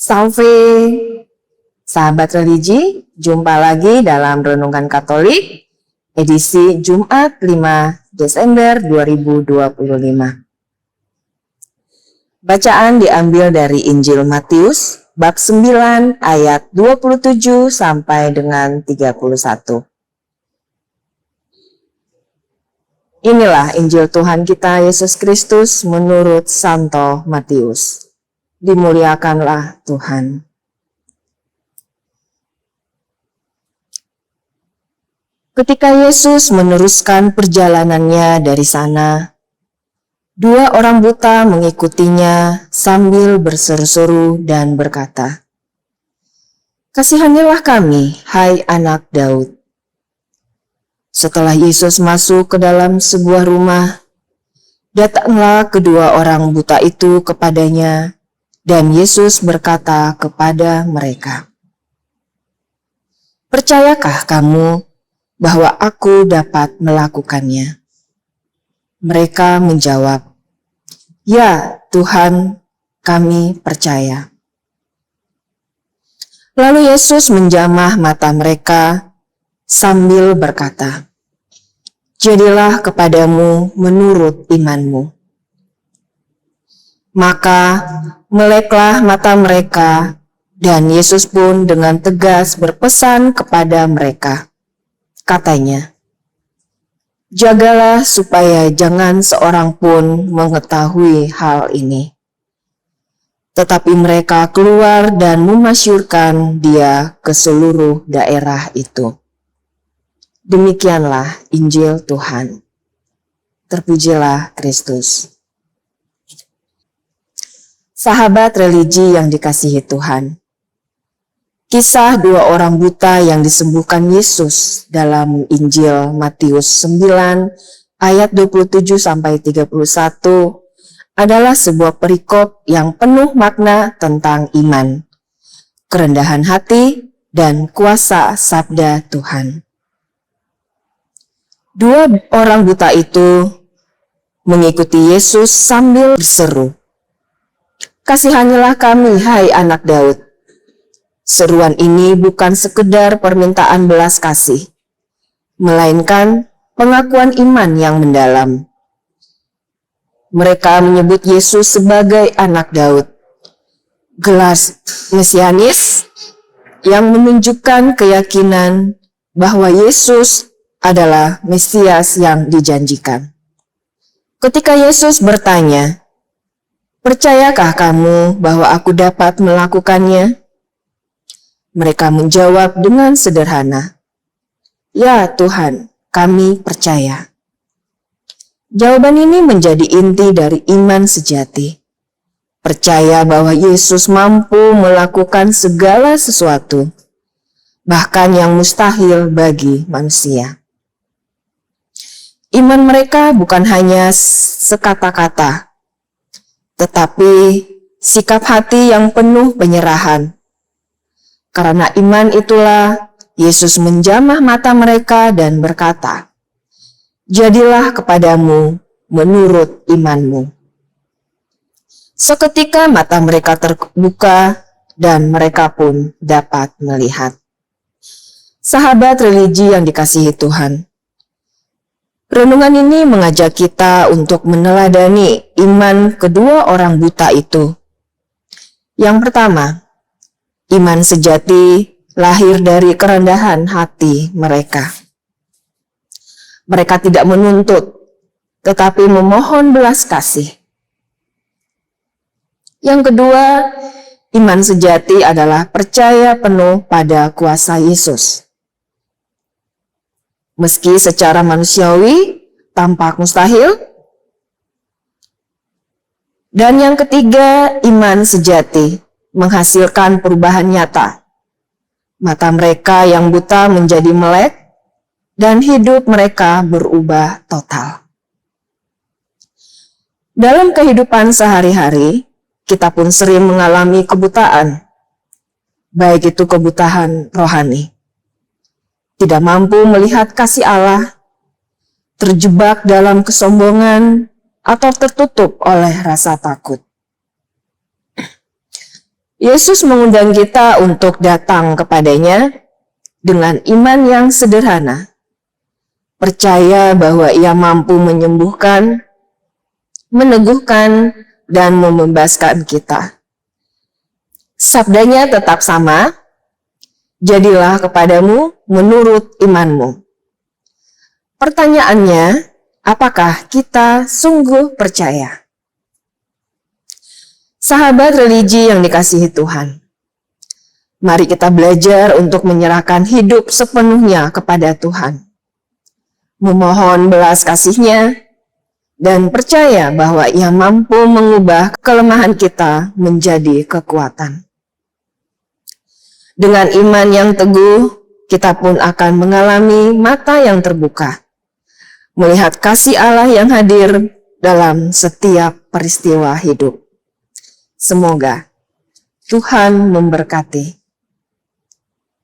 Salve, sahabat religi, jumpa lagi dalam Renungan Katolik, edisi Jumat 5 Desember 2025. Bacaan diambil dari Injil Matius, bab 9 ayat 27 sampai dengan 31. Inilah Injil Tuhan kita Yesus Kristus menurut Santo Matius. Dimuliakanlah Tuhan. Ketika Yesus meneruskan perjalanannya dari sana, dua orang buta mengikutinya sambil berseru-seru dan berkata, "Kasihanilah kami, hai anak Daud." Setelah Yesus masuk ke dalam sebuah rumah, datanglah kedua orang buta itu kepadanya, dan Yesus berkata kepada mereka, "Percayakah kamu bahwa aku dapat melakukannya?" Mereka menjawab, "Ya Tuhan, kami percaya." Lalu Yesus menjamah mata mereka sambil berkata, "Jadilah kepadamu menurut imanmu." Maka meleklah mata mereka, dan Yesus pun dengan tegas berpesan kepada mereka. Katanya, "Jagalah supaya jangan seorang pun mengetahui hal ini." Tetapi mereka keluar dan memasyurkan dia ke seluruh daerah itu. Demikianlah Injil Tuhan. Terpujilah Kristus. Sahabat religi yang dikasihi Tuhan, kisah dua orang buta yang disembuhkan Yesus dalam Injil Matius 9 ayat 27 sampai 31 adalah sebuah perikop yang penuh makna tentang iman, kerendahan hati, dan kuasa sabda Tuhan. Dua orang buta itu mengikuti Yesus sambil berseru, "Kasihanilah kami, hai anak Daud." Seruan ini bukan sekedar permintaan belas kasih, melainkan pengakuan iman yang mendalam. Mereka menyebut Yesus sebagai anak Daud, gelar mesianis yang menunjukkan keyakinan bahwa Yesus adalah Mesias yang dijanjikan. Ketika Yesus bertanya, "Percayakah kamu bahwa aku dapat melakukannya?" Mereka menjawab dengan sederhana, "Ya Tuhan, kami percaya." Jawaban ini menjadi inti dari iman sejati. Percaya bahwa Yesus mampu melakukan segala sesuatu, bahkan yang mustahil bagi manusia. Iman mereka bukan hanya sekata-kata, tetapi sikap hati yang penuh penyerahan. Karena iman itulah Yesus menjamah mata mereka dan berkata, "Jadilah kepadamu menurut imanmu." Seketika mata mereka terbuka dan mereka pun dapat melihat. Sahabat religi yang dikasihi Tuhan, renungan ini mengajak kita untuk meneladani iman kedua orang buta itu. Yang pertama, iman sejati lahir dari kerendahan hati mereka. Mereka tidak menuntut, tetapi memohon belas kasih. Yang kedua, iman sejati adalah percaya penuh pada kuasa Yesus. Meski secara manusiawi tampak mustahil. Dan yang ketiga, iman sejati menghasilkan perubahan nyata. Mata mereka yang buta menjadi melek, dan hidup mereka berubah total. Dalam kehidupan sehari-hari, kita pun sering mengalami kebutaan, baik itu kebutaan rohani. Tidak mampu melihat kasih Allah, terjebak dalam kesombongan, atau tertutup oleh rasa takut. Yesus mengundang kita untuk datang kepadanya dengan iman yang sederhana, percaya bahwa Ia mampu menyembuhkan, meneguhkan, dan membebaskan kita. Sabdanya tetap sama, jadilah kepadamu menurut imanmu. Pertanyaannya, apakah kita sungguh percaya? Sahabat religi yang dikasihi Tuhan, mari kita belajar untuk menyerahkan hidup sepenuhnya kepada Tuhan, memohon belas kasih-Nya, dan percaya bahwa Ia mampu mengubah kelemahan kita menjadi kekuatan. Dengan iman yang teguh, kita pun akan mengalami mata yang terbuka, melihat kasih Allah yang hadir dalam setiap peristiwa hidup. Semoga Tuhan memberkati.